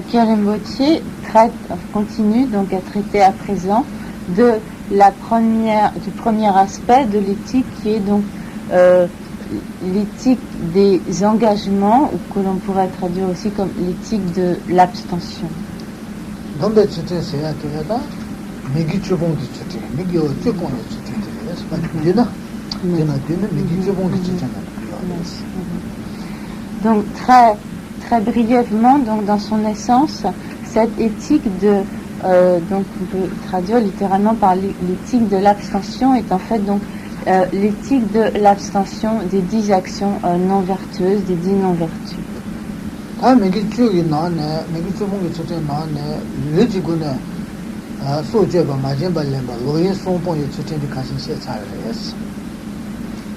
Pierre Rimbaud continue donc à traiter à présent du premier aspect de l'éthique qui est donc l'éthique des engagements, ou que l'on pourrait traduire aussi comme l'éthique de l'abstention. Donc très brièvement, donc dans son essence, cette éthique donc on peut traduire littéralement par l'éthique de l'abstention est en fait donc l'éthique de l'abstention des 10 actions non vertueuses, des 10 non-vertus.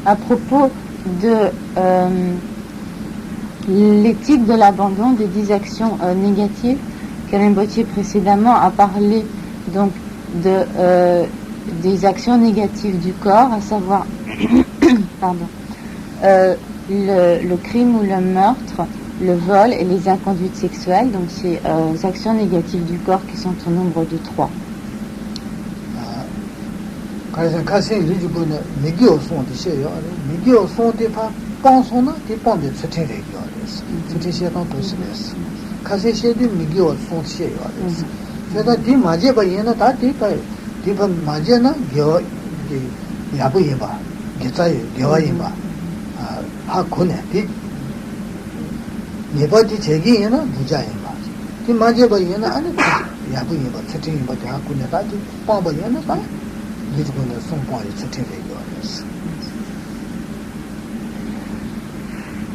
À propos de l'éthique de l'abandon des 10 actions négatives, Karen Bottier précédemment a parlé donc des actions négatives du corps, à savoir le crime ou le meurtre, le vol et les inconduites sexuelles, donc ces actions négatives du corps qui sont au nombre de 3.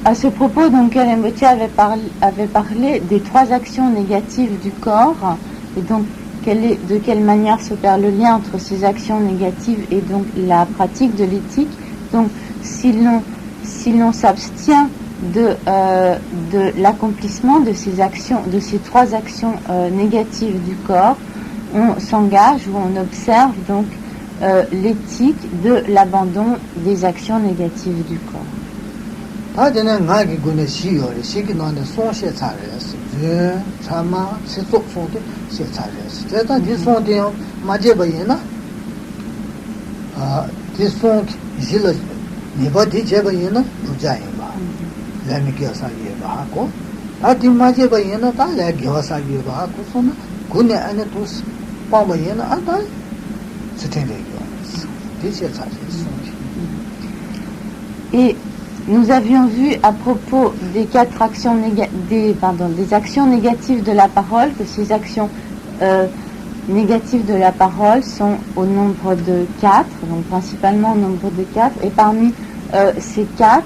À ce propos, donc, Karen Bottier avait parlé des 3 actions négatives du corps, et donc de quelle manière s'opère le lien entre ces actions négatives et donc la pratique de l'éthique. Donc, si l'on s'abstient de l'accomplissement de ces 3 actions négatives du corps, on s'engage ou on observe donc l'éthique de l'abandon des actions négatives du corps. Et nous avions vu à propos des 4 actions des actions négatives de la parole que ces actions négatives de la parole sont au nombre de 4, donc principalement au nombre de 4, et parmi ces 4,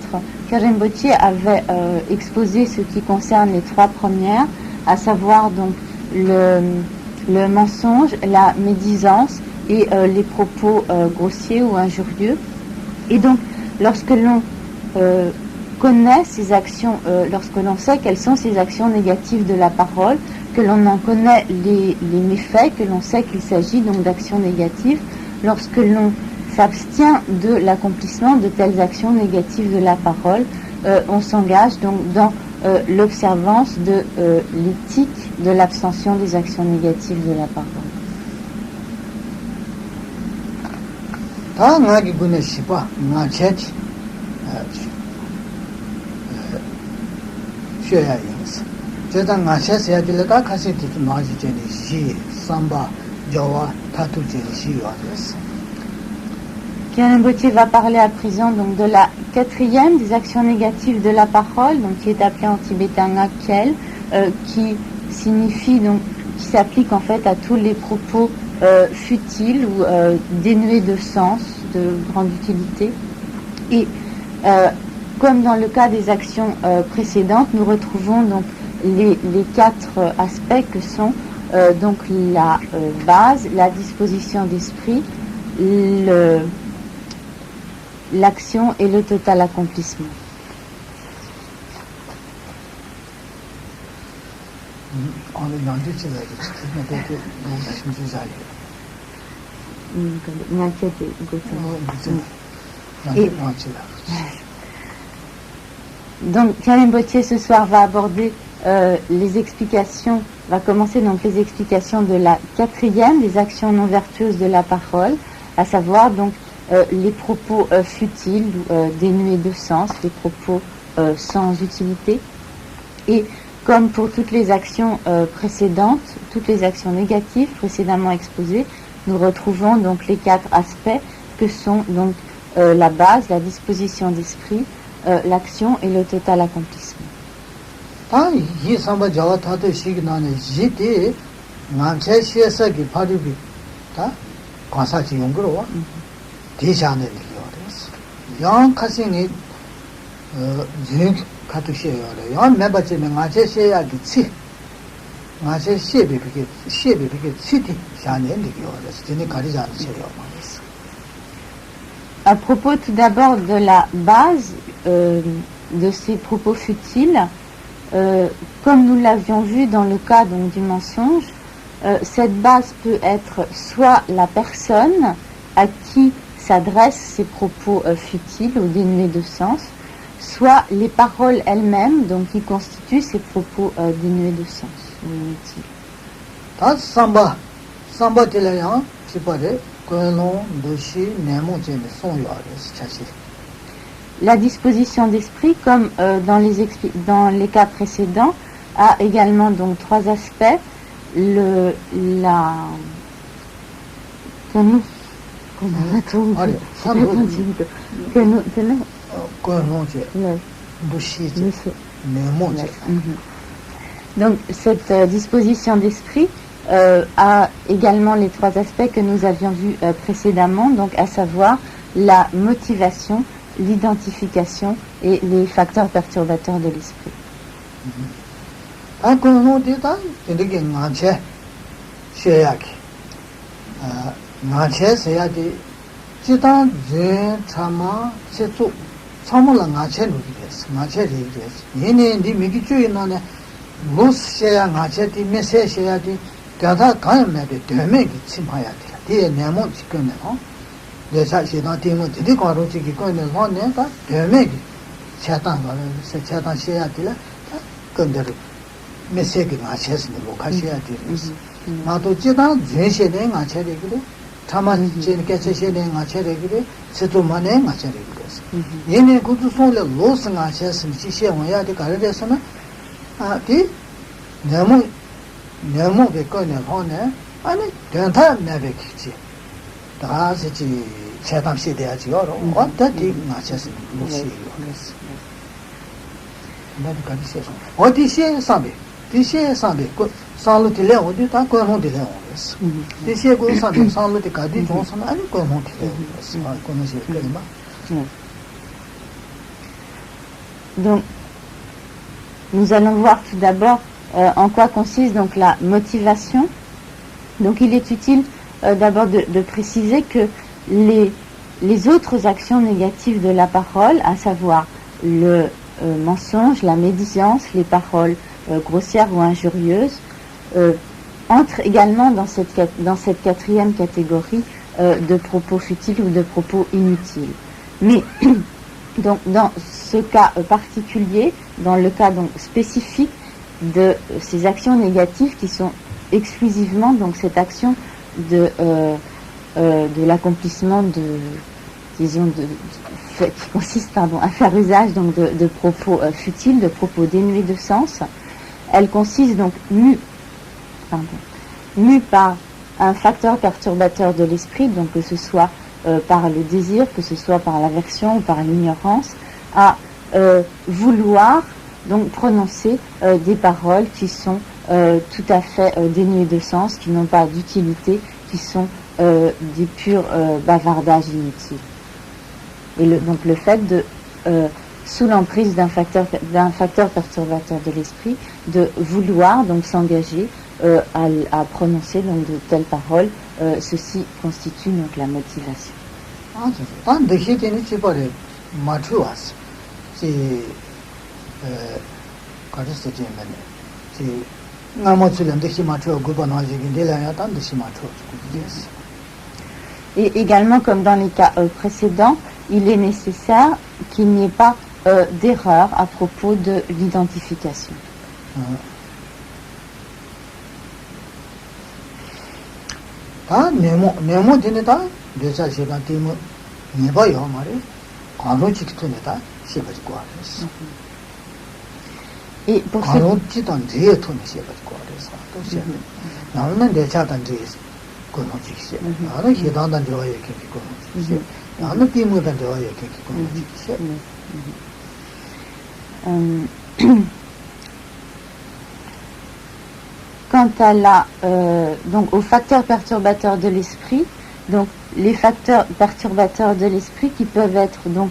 Karen Bottier avait exposé ce qui concerne les 3 premières, à savoir donc le mensonge, la médisance et les propos grossiers ou injurieux. Et donc, lorsque l'on connaît ces actions, lorsque l'on sait quelles sont ces actions négatives de la parole, que l'on en connaît les méfaits, que l'on sait qu'il s'agit donc d'actions négatives, lorsque l'on s'abstient de l'accomplissement de telles actions négatives de la parole, on s'engage donc dans l'observance de l'éthique de l'abstention des actions négatives de la parole. Karen Bottier va parler à présent donc de la 4e des actions négatives de la parole, donc qui est appelée en tibétain ngakkel, qui signifie donc qui s'applique en fait à tous les propos futiles ou dénués de sens, de grande utilité. Et comme dans le cas des actions précédentes, nous retrouvons donc les 4 aspects que sont donc la base, la disposition d'esprit, l'action et le total accomplissement. Et donc Karen Bottier ce soir va aborder les explications, va commencer donc les explications de la quatrième des actions non vertueuses de la parole, à savoir donc les propos futiles, dénués de sens, les propos sans utilité. Et comme pour toutes les actions précédentes, toutes les actions négatives précédemment exposées, nous retrouvons donc les 4 aspects que sont donc la base, la disposition d'esprit, l'action et le total accomplissement. 이 삼바 자와 타도 시기나네 지디 남체 시에서기 파리비 다 관사지 연구로 대샤네 얘기하랬어. 양 카싱이 진 카투시에요래. 양 매바지면 나체 시야기 치 나체 시에비게 치디 샤네 얘기하랬어. 진이 가리지 않으세요. À propos tout d'abord de la base de ces propos futiles, comme nous l'avions vu dans le cas donc, du mensonge, cette base peut être soit la personne à qui s'adressent ces propos futiles ou dénués de sens, soit les paroles elles-mêmes donc, qui constituent ces propos dénués de sens ou inutiles. La disposition d'esprit, comme dans les cas précédents, a également donc 3 aspects. Donc cette disposition d'esprit a également les 3 aspects que nous avions vus précédemment, donc à savoir la motivation, l'identification et les facteurs perturbateurs de l'esprit. Donc, nous allons voir tout d'abord en quoi consiste donc la motivation. Donc, il est utile d'abord de préciser que les autres actions négatives de la parole, à savoir le mensonge, la médisance, les paroles grossières ou injurieuses, entrent également dans cette 4e catégorie de propos futiles ou de propos inutiles. Mais donc, dans ce cas particulier, dans le cas donc, spécifique de ces actions négatives qui sont exclusivement donc, cette action de l'accomplissement qui consiste à faire usage donc, de propos futiles, de propos dénués de sens. Elle consiste donc mue par un facteur perturbateur de l'esprit, donc que ce soit par le désir, que ce soit par l'aversion ou par l'ignorance, à vouloir donc prononcer des paroles qui sont tout à fait dénuées de sens, qui n'ont pas d'utilité, qui sont des purs bavardages inutiles. Et donc le fait de, sous l'emprise d'un facteur perturbateur de l'esprit, de vouloir donc s'engager à prononcer donc de telles paroles, ceci constitue donc la motivation. Et également, comme dans les cas précédents, il est nécessaire qu'il n'y ait pas d'erreur à propos de l'identification. 다 네모 되네다 대사 시간 때문에 네봐요 말이 간호직 통에다 시가지고 알았어. Et pour ce 간호직단 뒤에 통에 시가지고 알았어. 또 시작. 나는 대사단 뒤에 간호직 시. 나는 해당단 저에 이렇게 간호직 시. 나는 때문에 저에 이렇게 간호직 시. Quant à donc aux facteurs perturbateurs de l'esprit, donc les facteurs perturbateurs de l'esprit qui peuvent être donc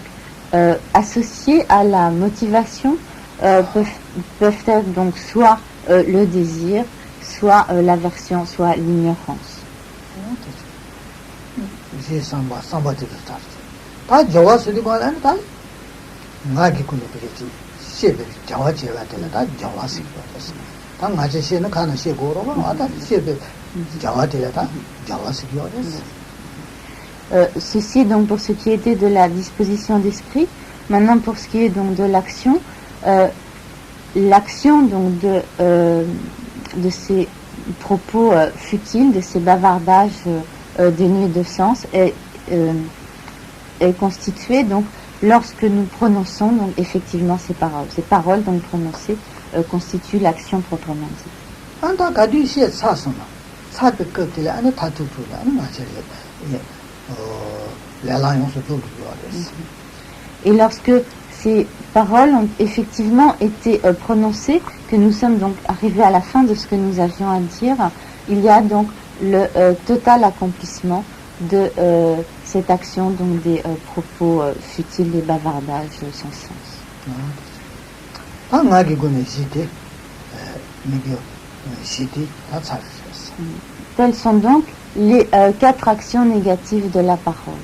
associés à la motivation peuvent être donc soit le désir, soit l'aversion, soit l'ignorance. 이제 삼바지도 다 저와 소리 말하는 다 나기 군에 그랬지 시베 저와 제가 되다 저와 쓰고 됐어 다 맞이 시는 가는 시고로 와다 시베 저와 되다 저와 쓰고 됐어. Ceci donc pour ce qui était de la disposition d'esprit. Maintenant pour ce qui est donc de l'action, l'action donc de ces propos futiles, de ces bavardages dénués de sens est constituée donc lorsque nous prononçons donc effectivement ces paroles. Ces paroles donc prononcées constituent l'action proprement dite. Et lorsque ces paroles ont effectivement été prononcées, que nous sommes donc arrivés à la fin de ce que nous avions à dire, il y a donc le total accomplissement de cette action, donc des propos futiles, des bavardages sans sens. Telles sont donc les 4 actions négatives de la parole.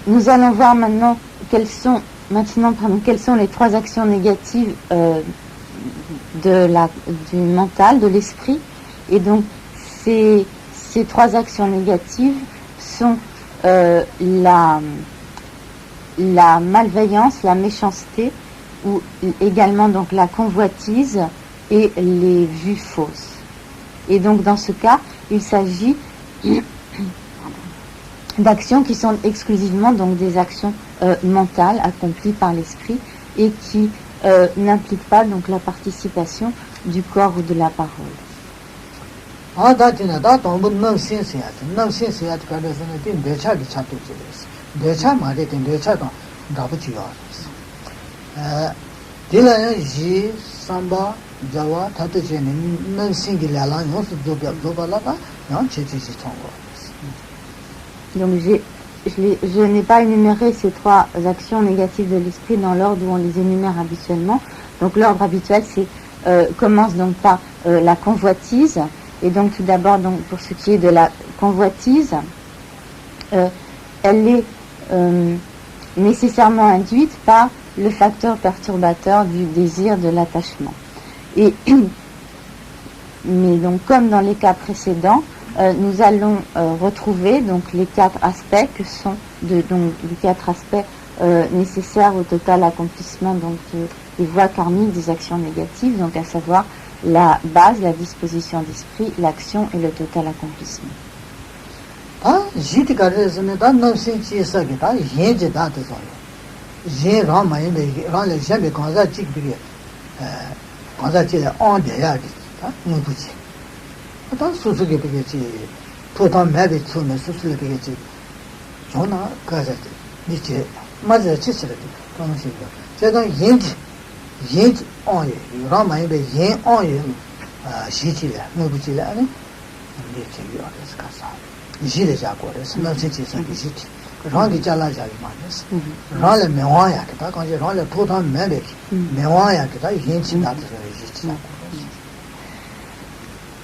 Nous allons voir maintenant quelles sont les 3 actions négatives du mental, de l'esprit. Et donc ces 3 actions négatives sont la malveillance, la méchanceté, ou également donc la convoitise et les vues fausses. Et donc dans ce cas, il s'agit d'actions qui sont exclusivement donc des actions mentales accomplies par l'esprit et qui n'impliquent pas donc la participation du corps ou de la parole. Donc je n'ai pas énuméré ces 3 actions négatives de l'esprit dans l'ordre où on les énumère habituellement. Donc l'ordre habituel commence donc par la convoitise. Et donc tout d'abord donc pour ce qui est de la convoitise, elle est nécessairement induite par le facteur perturbateur du désir, de l'attachement. Mais donc comme dans les cas précédents, nous allons retrouver donc les 4 aspects que sont les 4 aspects nécessaires au total accomplissement donc des voies karmiques des actions négatives, donc à savoir la base, la disposition d'esprit, l'action et le total accomplissement.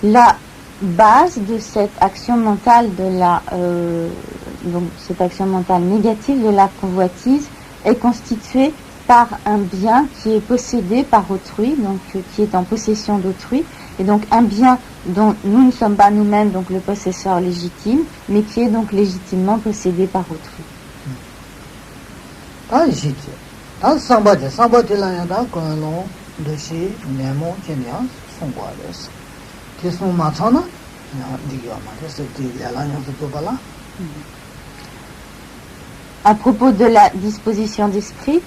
La base de cette action mentale donc cette action mentale négative de la convoitise est constituée par un bien qui est possédé par autrui, donc qui est en possession d'autrui, et donc un bien dont nous ne sommes pas nous-mêmes donc le possesseur légitime, mais qui est donc légitimement possédé par autrui. À propos de la disposition d'esprit,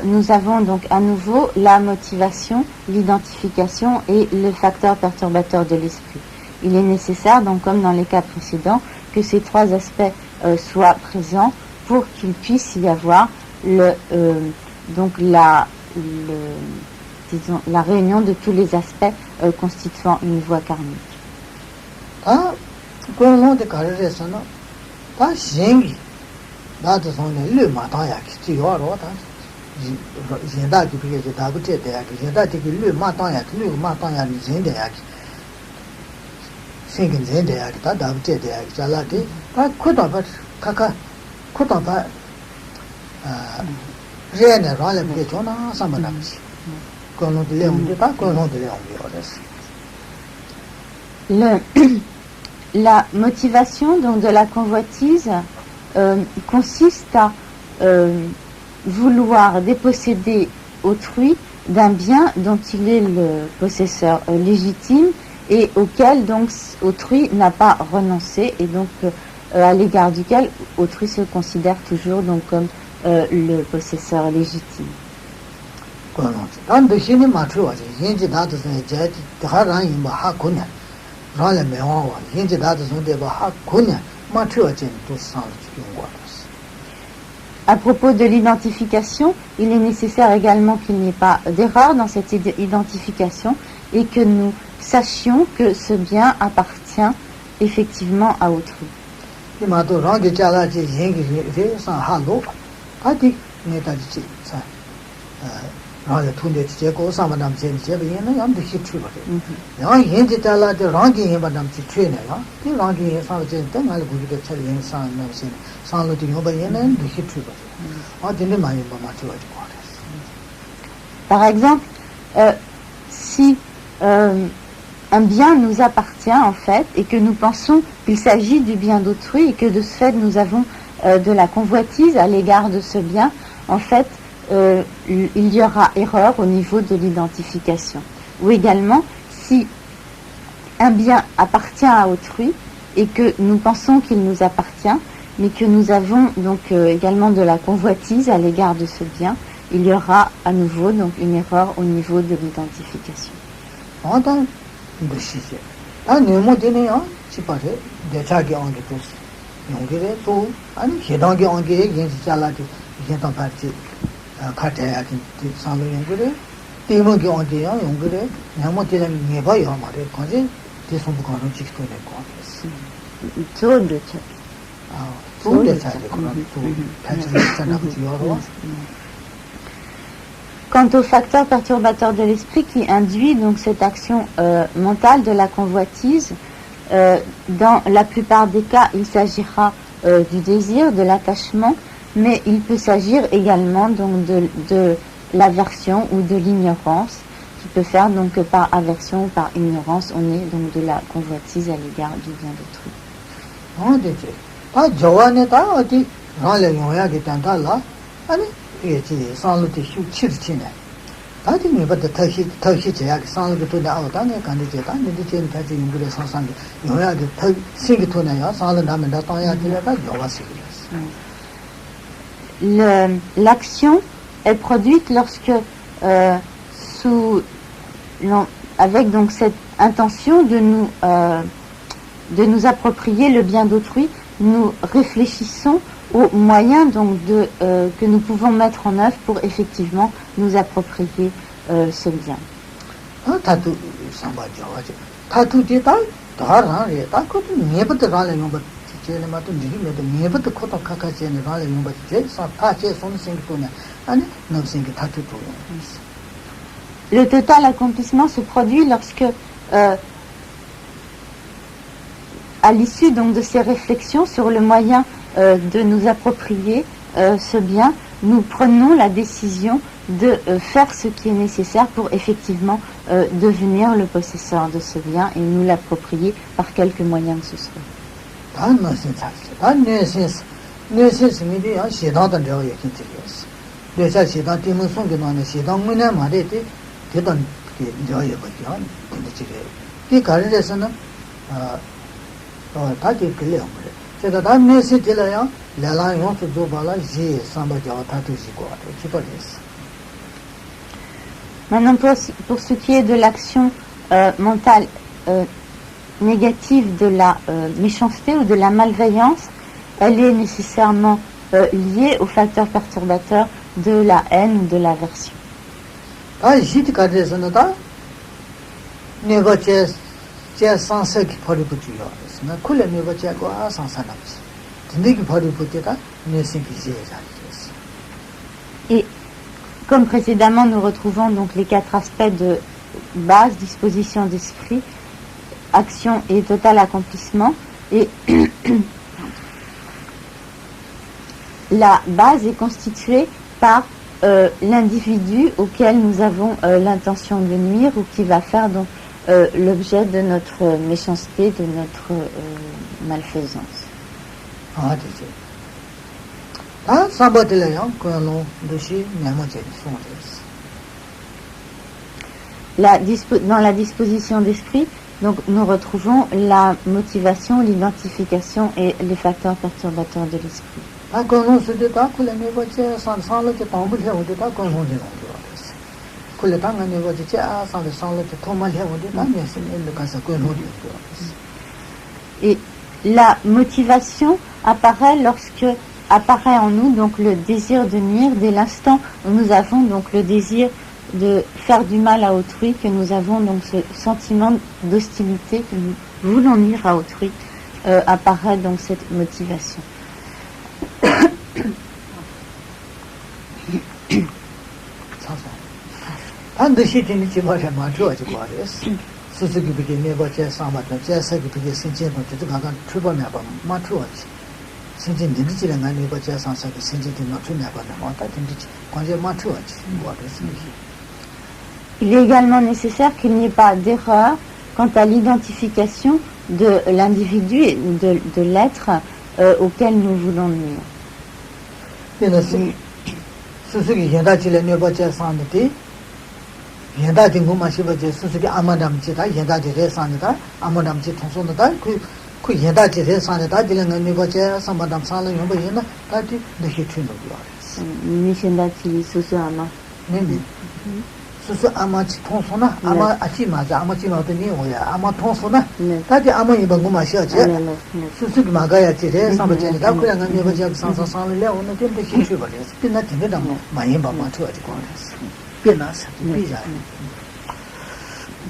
nous avons donc à nouveau la motivation, l'identification et le facteur perturbateur de l'esprit. Il est nécessaire, donc comme dans les cas précédents, que ces trois aspects soient présents pour qu'il puisse y avoir donc la réunion de tous les aspects constituant une voie karmique. La motivation donc de la convoitise consiste à vouloir déposséder autrui d'un bien dont il est le possesseur légitime et auquel donc autrui n'a pas renoncé et donc à l'égard duquel autrui se considère toujours donc comme le possesseur légitime. À propos de l'identification, il est nécessaire également qu'il n'y ait pas d'erreur dans cette identification et que nous sachions que ce bien appartient effectivement à autrui. Par exemple, si un bien nous appartient en fait et que nous pensons qu'il s'agit du bien d'autrui et que de ce fait nous avons de la convoitise à l'égard de ce bien, en fait il y aura erreur au niveau de l'identification. Ou également, si un bien appartient à autrui et que nous pensons qu'il nous appartient, mais que nous avons donc également de la convoitise à l'égard de ce bien, il y aura à nouveau donc une erreur au niveau de l'identification. Quant au facteur perturbateur de l'esprit qui induit donc cette action mentale de la convoitise, dans la plupart des cas, il s'agira du désir, de l'attachement, mais il peut s'agir également donc de l'aversion ou de l'ignorance, qui peut faire donc que par aversion ou par ignorance, on est donc de la convoitise à l'égard du bien d'autrui. L'action est produite lorsque avec donc cette intention de nous approprier le bien d'autrui, nous réfléchissons aux moyens donc que nous pouvons mettre en œuvre pour effectivement nous approprier ce bien. Le total accomplissement se produit lorsque, à l'issue donc de ces réflexions sur le moyen de nous approprier ce bien, nous prenons la décision de faire ce qui est nécessaire pour effectivement devenir le possesseur de ce bien et nous l'approprier par quelque moyen que ce soit. Maintenant, pour ce qui est de l'action mentale négative de la méchanceté ou de la malveillance, elle est nécessairement liée aux facteurs perturbateurs de la haine ou de l'aversion. Et comme précédemment, nous retrouvons donc les 4 aspects de base, disposition d'esprit, action et total accomplissement. Et la base est constituée par l'individu auquel nous avons l'intention de nuire ou qui va faire donc l'objet de notre méchanceté, de notre malfaisance. Dans la disposition d'esprit, donc, nous retrouvons la motivation, l'identification et les facteurs perturbateurs de l'esprit. Et la motivation apparaît lorsque apparaît en nous donc le désir de nuire dès l'instant où nous avons donc le désir de faire du mal à autrui, que nous avons donc ce sentiment d'hostilité, que nous voulons nuire à autrui, apparaît donc cette motivation. Il est également nécessaire qu'il n'y ait pas d'erreur quant à l'identification de l'individu et de l'être auquel nous voulons nuire. 수수 아마치 통소나 아마 아치 맞아 아마치 맞더니 오야 아마 통소나 다지 아마 이번 거 마셔야지 수수 막아야지 래 삼버지다 그냥 내가 저 상상상을 오늘 좀 힘주 버려 끝나 되다 많이 봐봐 줘야지 끝나서 비자.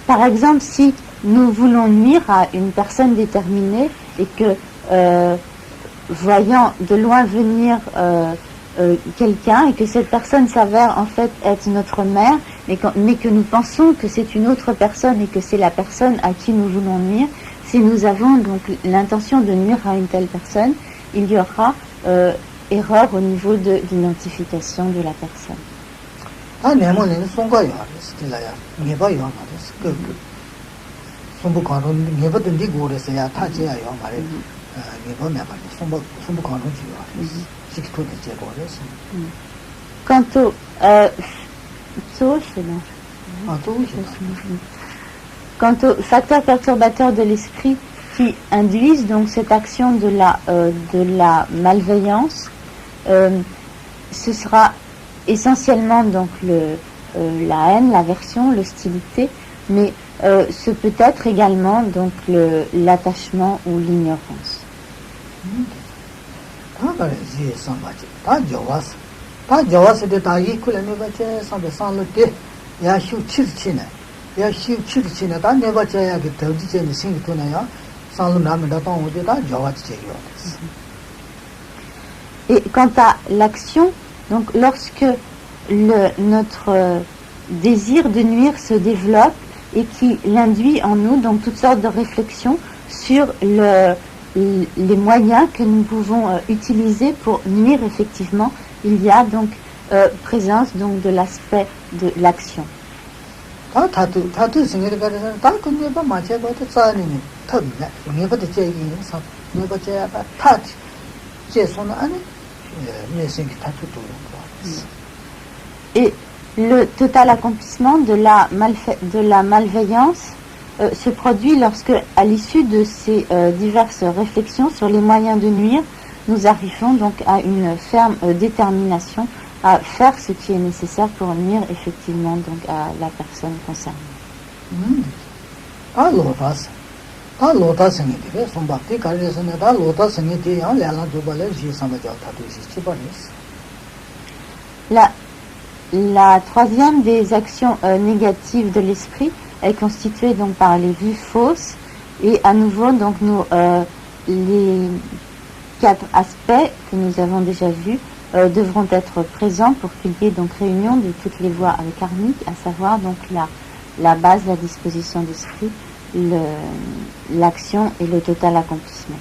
Par exemple, si nous voulons nuire à une personne déterminée et que voyant de loin venir quelqu'un et que cette personne s'avère en fait être notre mère, mais que nous pensons que c'est une autre personne et que c'est la personne à qui nous voulons nuire, si nous avons donc l'intention de nuire à une telle personne, il y aura erreur au niveau de l'identification de la personne. Quant aux facteurs perturbateurs de l'esprit qui induisent donc cette action de la malveillance, ce sera essentiellement donc la haine, l'aversion, l'hostilité, mais ce peut être également donc l'attachement ou l'ignorance. Et quant à l'action, donc lorsque notre désir de nuire se développe et qui l'induit en nous donc toutes sortes de réflexions sur les moyens que nous pouvons utiliser pour nuire effectivement, il y a donc présence donc de l'aspect de l'action. Et le total accomplissement de la malveillance se produit lorsque, à l'issue de ces diverses réflexions sur les moyens de nuire, nous arrivons donc à une ferme détermination à faire ce qui est nécessaire pour nuire effectivement donc à la personne concernée. La troisième des actions négatives de l'esprit est constituée donc par les vues fausses, et à nouveau donc les 4 aspects que nous avons déjà vus devront être présents pour qu'il y ait donc réunion de toutes les voies karmiques, à savoir donc la base, la disposition d'esprit, l'action et le total accomplissement.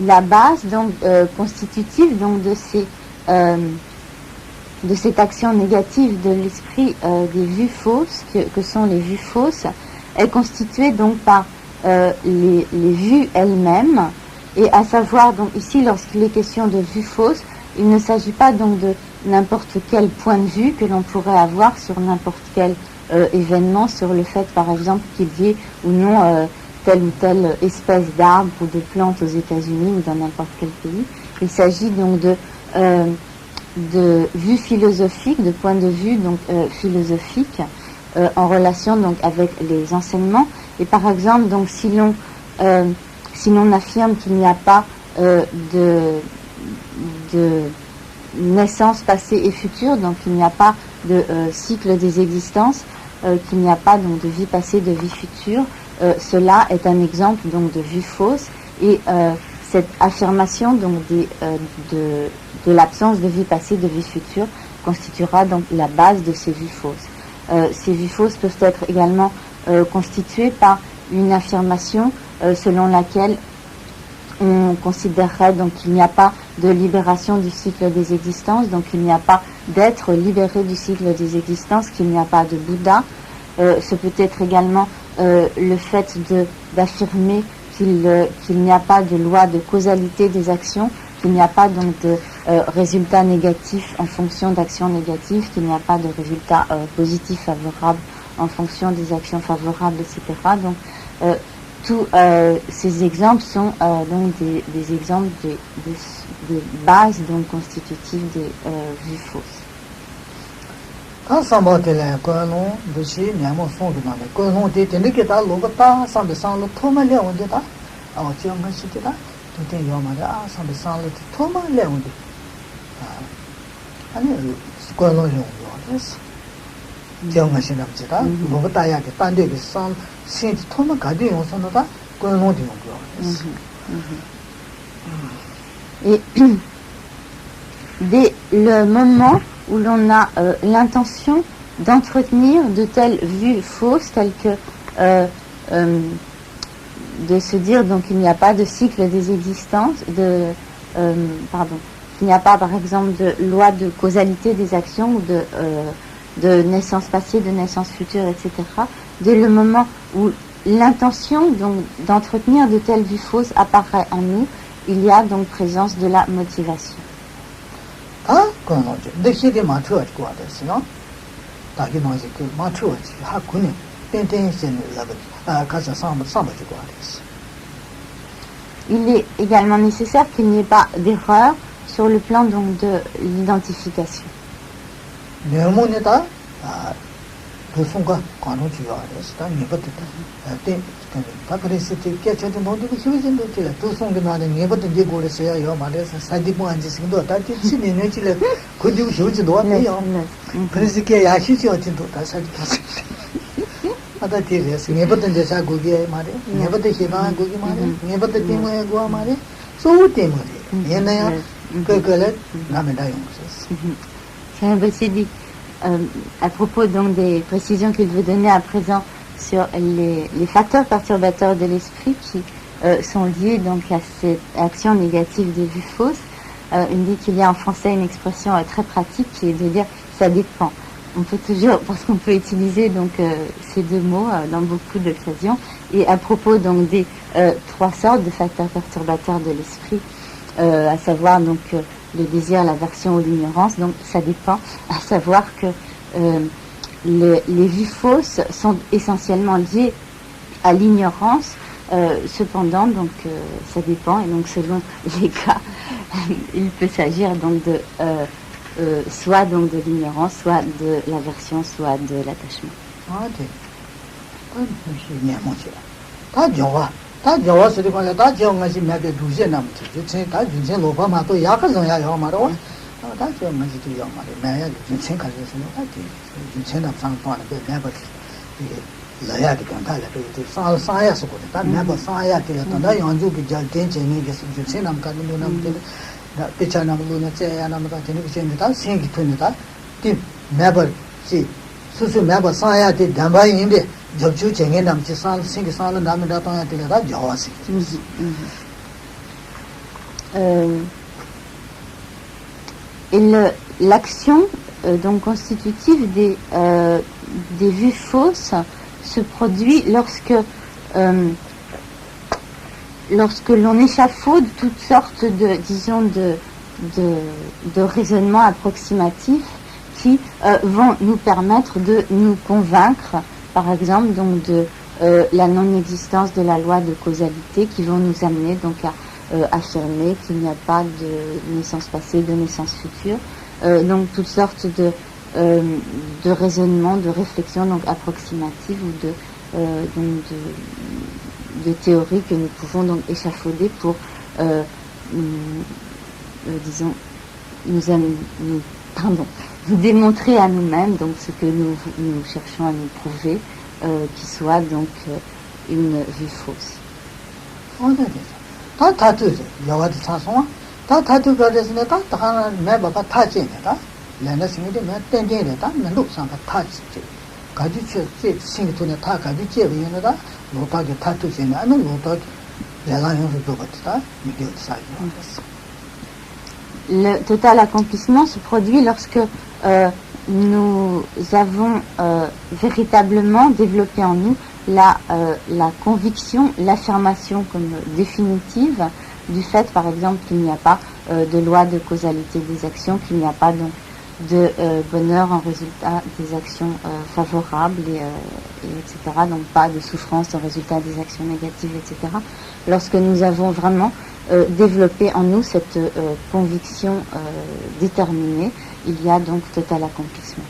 La base donc constitutive donc de cette action négative de l'esprit des vues fausses que sont les vues fausses est constituée donc par les vues elles-mêmes, et à savoir donc ici, lorsqu'il est question de vues fausses, il ne s'agit pas donc de n'importe quel point de vue que l'on pourrait avoir sur n'importe quel événement, sur le fait par exemple qu'il y ait ou non telle ou telle espèce d'arbre ou de plante aux États-Unis ou dans n'importe quel pays. Il s'agit donc de vues philosophiques, de points de vue donc philosophiques en relation donc avec les enseignements. Et par exemple donc si l'on affirme qu'il n'y a pas de naissance passée et future, donc il n'y a pas de cycle des existences, qu'il n'y a pas donc de vie passée, de vie future, cela est un exemple donc de vue fausse, et cette affirmation donc de l'absence de vie passée, de vie future constituera donc la base de ces vues fausses. Ces vues fausses peuvent être également constituées par une affirmation selon laquelle on considérerait donc qu'il n'y a pas de libération du cycle des existences, donc il n'y a pas d'être libéré du cycle des existences, qu'il n'y a pas de Bouddha. Ce peut être également le fait d'affirmer qu'il n'y a pas de loi de causalité des actions, qu'il n'y a pas donc de résultats négatifs en fonction d'actions négatives, qu'il n'y a pas de résultats positifs favorables en fonction des actions favorables, etc. Donc tous ces exemples sont donc des exemples des bases donc constitutives des vues fausses. Et dès le moment où l'on a l'intention d'entretenir de telles vues fausses, telles que de se dire donc qu'il n'y a pas de cycle des existences, qu'il n'y a pas par exemple de loi de causalité des actions ou de naissance passée, de naissance future, etc. Dès le moment où l'intention donc d'entretenir de telles vues fausses apparaît en nous, il y a donc présence de la motivation. Ah, comment dire? Dès qu'il y a ma chose quoi de sinon, t'as vu moi c'est que ma chose, ah connais, t'entends c'est là, quand ça semble quoi de. Il est également nécessaire qu'il n'y ait pas d'erreur sur le plan donc de l'identification. néanmoins n'est-ce tout son cas quand on tu vois c'est un niveau de pas que c'était quelque chose de monde que je veux dire tout son que dans niveau de dégo le c'est yo mais ça dit moi c'est que toi tu sais ne tu le que tu je veux dire yo presque que ya shi tu tu toi ça dit ada dire c'est niveau de ça gogi मारे niveau de हिमा gogi मारे niveau de témo go मारे so témo ये नया que le na médaille c'est un petit dit à propos donc des précisions qu'il veut donner à présent sur les facteurs perturbateurs de l'esprit qui sont liés donc à cette action négative des vues fausses. Il dit qu'il y a en français une expression très pratique qui est de dire ça dépend. On peut toujours, parce qu'on peut utiliser donc ces deux mots dans beaucoup d'occasions. Et à propos donc des trois sortes de facteurs perturbateurs de l'esprit, à savoir donc le désir, l'aversion ou l'ignorance, donc ça dépend, à savoir que les vues fausses sont essentiellement liées à l'ignorance, cependant donc ça dépend et donc selon les cas il peut s'agir donc de soit donc de l'ignorance, soit de l'aversion, soit de l'attachement. 다 좋아서 그거 다 좋은지 매게 두세 남지 제 다 준세 로바마도 약간은 야 말어 다 좋은지 도 말어 매야 준세 가져서 다 준세나 상관은 매버 라야 간다래 그 사야서 거다 매버 사야 되었다 나 연주기 잘 된지니 그 준세 남까지 노남들 나 피차나물로나 제야나마다 되는 게 있는다 생기 되는다 띠 매버 지 수수 매버 사야 돼 담바인데 접주 쟁에 남지 살 생기 살은 남은 다 동안 되다 좋아서 et l'action donc constitutive des vues fausses se produit lorsque l'on échafaude toutes sortes de disons de raisonnements approximatifs qui vont nous permettre de nous convaincre, par exemple donc de la non-existence de la loi de causalité, qui vont nous amener donc à affirmer qu'il n'y a pas de naissance passée, de naissance future, donc toutes sortes de raisonnements, de réflexions donc approximatives ou de théories que nous pouvons donc échafauder pour disons vous démontrer à nous-mêmes donc ce que nous cherchons à nous prouver, qui soit donc une vue fausse. Le total accomplissement se produit lorsque nous avons véritablement développé en nous la conviction, l'affirmation comme définitive du fait, par exemple, qu'il n'y a pas de loi de causalité des actions, qu'il n'y a pas donc de bonheur en résultat des actions favorables, etc. Donc pas de souffrance en résultat des actions négatives, etc. Lorsque nous avons vraiment développé en nous cette conviction déterminée, il y a donc total accomplissement.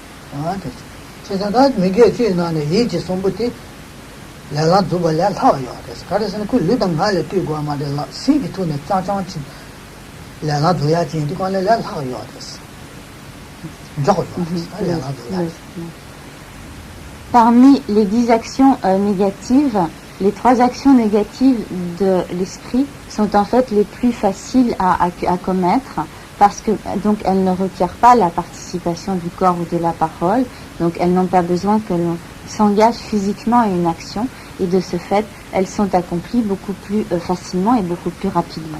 Parmi les 10 actions négatives, les 3 actions négatives de l'esprit sont en fait les plus faciles à commettre, parce que donc elles ne requièrent pas la participation du corps ou de la parole, donc elles n'ont pas besoin que l'on s'engage physiquement à une action, et de ce fait elles sont accomplies beaucoup plus facilement et beaucoup plus rapidement.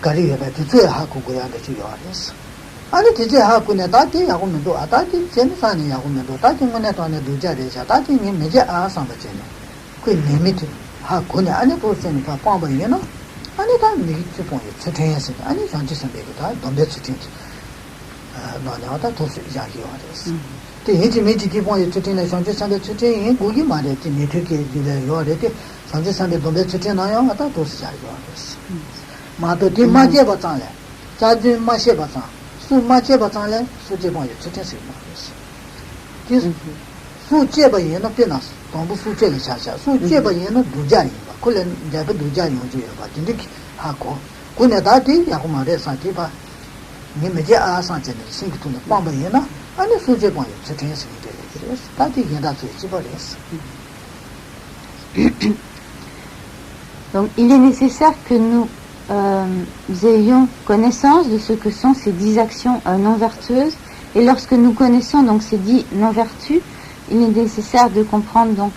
가리가 되게 하고 그래야 되지 요아레스 아니 되게 하고네 다티 하고 면도 아다티 제미산이 하고 면도 다티 문에 또 안에 두자래자 다티 니 메제 아상 버제네 그 리미트 하고네 안에 보세니까 빠바이나 아니 다 미치 보니 추천했어 아니 전체 선배가 너무 추천 나나다 도스 이야기 요아레스 이제 메지 기본에 추천에 전체 선배 추천이 고기 말했지 니 되게 이제 요아레데 전체 선배 너무 추천나요 아다 도스 이야기 요아레스 마도 디마제 바장래 자주 마셰 바장 수 마제 바장래 수제 방에 추천세 마스 디 수제 방에는 변화스 동부 수제를 샤샤 수제 방에는 두자리 봐 콜렌 이제 그 두자리 오지요 봐 근데 하고 군에 다디 야고 말해 상티 봐 니메제 아산제는 신기도는 빵바이나 아니 수제 방에 추천세 되게 다디 괜다 수지 버렸어 Donc il est nécessaire que nous ayons connaissance de ce que sont ces 10 actions non vertueuses, et lorsque nous connaissons donc ces 10 non-vertus, il est nécessaire de comprendre donc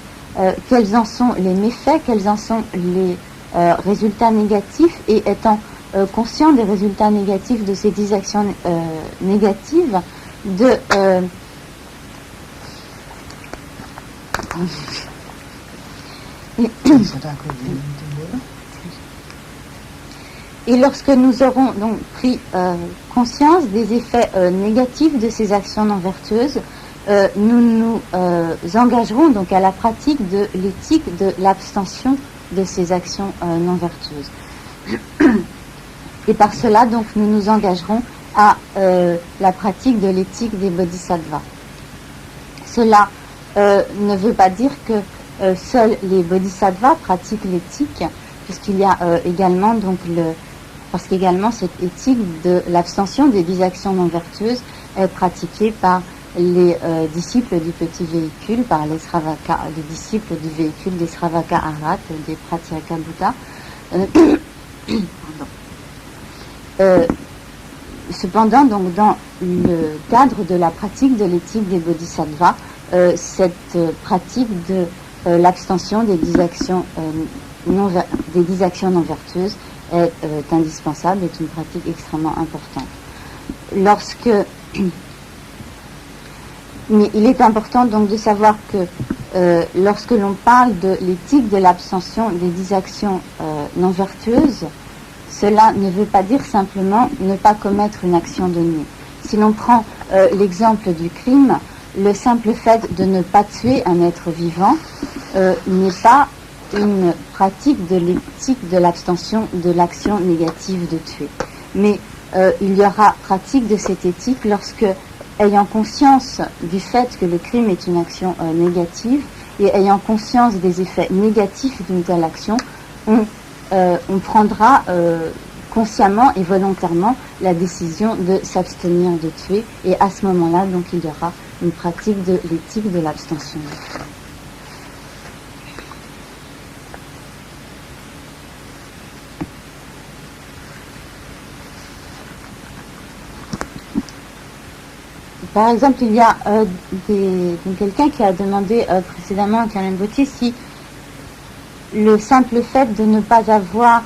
quels en sont les méfaits, quels en sont les résultats négatifs, et étant conscient des résultats négatifs de ces 10 actions négatives, de et lorsque nous aurons donc pris conscience des effets négatifs de ces actions non vertueuses, nous nous engagerons donc à la pratique de l'éthique de l'abstention de ces actions non vertueuses. Et par cela, donc, nous nous engagerons à la pratique de l'éthique des bodhisattvas. Cela ne veut pas dire que seuls les bodhisattvas pratiquent l'éthique, puisqu'il y a également donc parce qu'également cette éthique de l'abstention des 10 actions non vertueuses est pratiquée par les disciples du petit véhicule, par les Sravaka, les disciples du véhicule des Sravaka Arat, des Pratyeka Buddha. Cependant, donc, dans le cadre de la pratique de l'éthique des bodhisattvas, cette pratique de l'abstention des 10 actions non vertueuses est indispensable, est une pratique extrêmement importante. Mais il est important donc de savoir que lorsque l'on parle de l'éthique de l'abstention des 10 actions non vertueuses, cela ne veut pas dire simplement ne pas commettre une action donnée. Si l'on prend l'exemple du crime, le simple fait de ne pas tuer un être vivant n'est pas une pratique de l'éthique de l'abstention de l'action négative de tuer. Mais il y aura pratique de cette éthique lorsque, ayant conscience du fait que le crime est une action négative et ayant conscience des effets négatifs d'une telle action, on prendra consciemment et volontairement la décision de s'abstenir de tuer, et à ce moment-là, donc, il y aura une pratique de l'éthique de l'abstention. Par exemple, il y a quelqu'un qui a demandé précédemment à Karen Gauthier si le simple fait de ne pas avoir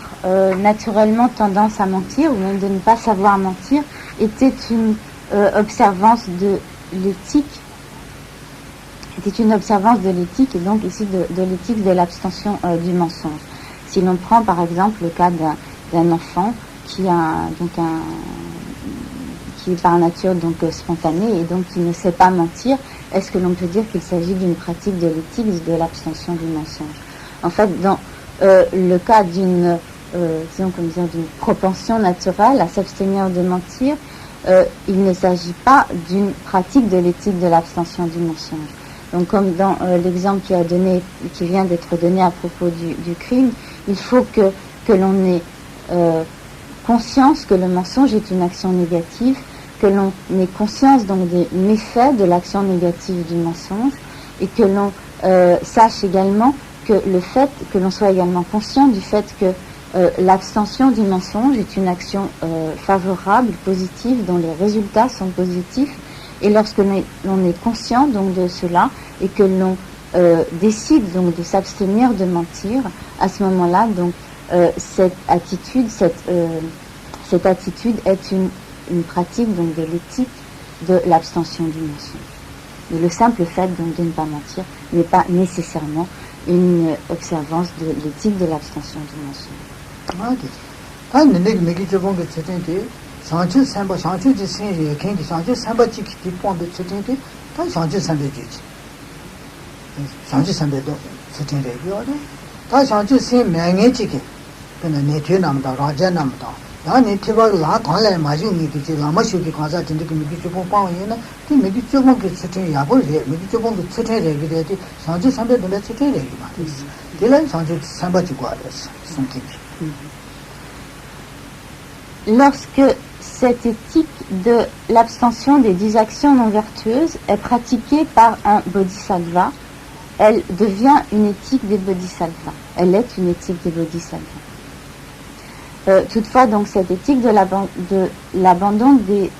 naturellement tendance à mentir, ou même de ne pas savoir mentir, était une observance de l'éthique, et donc ici de l'éthique de l'abstention du mensonge. Si l'on prend par exemple le cas d'un enfant qui a qui est par nature donc spontané et donc qui ne sait pas mentir, est-ce que l'on peut dire qu'il s'agit d'une pratique de l'éthique de l'abstention du mensonge? En fait, dans le cas d'une propension naturelle à s'abstenir de mentir, il ne s'agit pas d'une pratique de l'éthique de l'abstention du mensonge. Donc, comme dans l'exemple qui vient d'être donné à propos du crime, il faut que l'on ait conscience que le mensonge est une action négative, que l'on ait conscience donc des méfaits de l'action négative du mensonge, et que l'on sache également que l'on soit également conscient du fait que l'abstention du mensonge est une action favorable, positive, dont les résultats sont positifs. Et lorsque l'on est conscient donc de cela et que l'on décide donc de s'abstenir de mentir, à ce moment-là, donc cette attitude, Cette attitude est une pratique donc de l'éthique de l'abstention du mensonge. Et le simple fait donc de ne pas mentir n'est pas nécessairement une observance de l'éthique de l'abstention du mensonge. 야니 티바를 라 관래 마주미 되지 라마슈기 가자 진득 미기 조금 빠오이나 티 미기 조금 그 수트 야볼 해 미기 조금 그 수트 되게 되지 상주 300도 수트 되게 말이지 딜은 상주 300지 과했어 손기. Lorsque cette éthique de l'abstention des 10 actions non vertueuses est pratiquée par un bodhisattva, elle devient une éthique des bodhisattvas. Elle est une éthique des bodhisattvas. Toutefois, donc, cette éthique de l'abandon des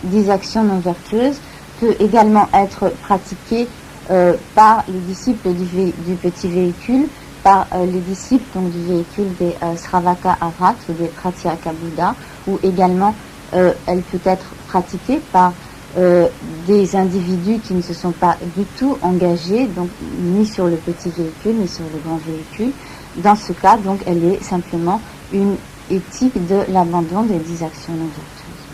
10 actions non vertueuses peut également être pratiquée par les disciples du petit véhicule, par les disciples donc, du véhicule des Sravaka Arhat ou des Pratyeka Bouddha, ou également elle peut être pratiquée par des individus qui ne se sont pas du tout engagés, donc ni sur le petit véhicule, ni sur le grand véhicule. Dans ce cas, donc, elle est simplement une éthique de l'abandon des 10 actions non vertueuses.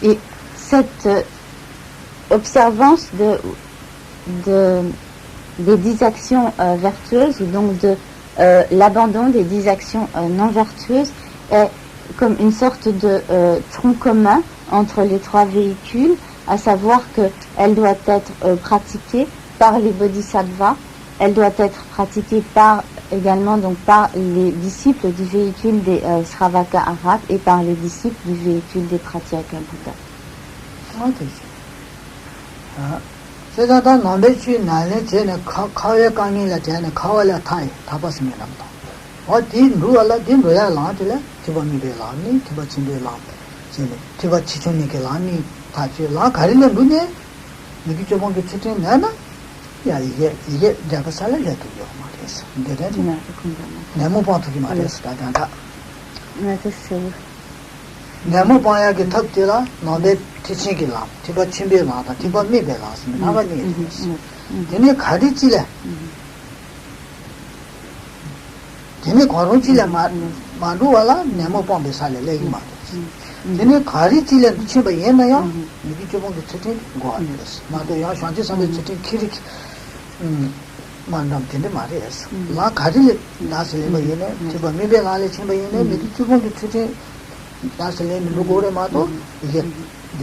Et cette observance des 10 actions vertueuses, ou donc de l'abandon des 10 actions non vertueuses, est comme une sorte de tronc commun entre les 3 véhicules, à savoir qu'elle doit être pratiquée par les bodhisattvas, elle doit être pratiquée également donc par les disciples du véhicule des Sravaka Arhat et par les disciples du véhicule des Pratyeka Bouddha. C'est dans l'embêtu n'allait tienne kawe kangi la tienne kawala tai tapas me namta. O din ru ala din roya la tele tiba mi be la ni tiba chinde la chinde tiba chichoni ke la ni ta che la garine lu ne mi ki chobon ke chite na na ya ye da ka sala le tu yo ma des de de na mo pa tu ki ma des ta da na te se namo paya ke thak tela nade teaching ke la tiba chimbe la ta tiba me be la sme na ba ni dene khadi chile dene garo chile ma ru wala namo pa be sale le ma dene khadi chile chiba ye na ya ni ki chobon ke chite go anes ma do ya shanti sambe chite kiri mandam dene ma re es la khadi le na se le ye ne tiba me be la le chimba ye ne ni ki chobon ke chite 다스레 누구래 마도 이게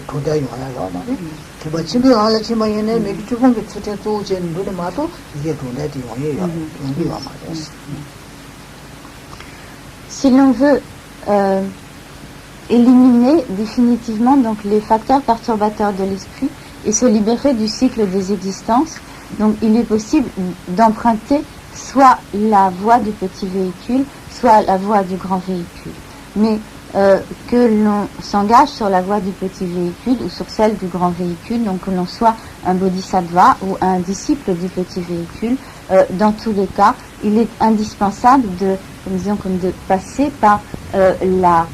도다이 와야 말이 그 집에 알아지 마이네 메기 주본 그 추천 조제 누르 마도 이게 도다이 와야 여기 와 말이야. Si l'on veut éliminer définitivement donc les facteurs perturbateurs de l'esprit et se libérer du cycle des existences, donc il est possible d'emprunter soit la voie du petit véhicule, soit la voie du grand véhicule. Mais que l'on s'engage sur la voie du petit véhicule ou sur celle du grand véhicule, donc que l'on soit un bodhisattva ou un disciple du petit véhicule, dans tous les cas, il est indispensable de passer par la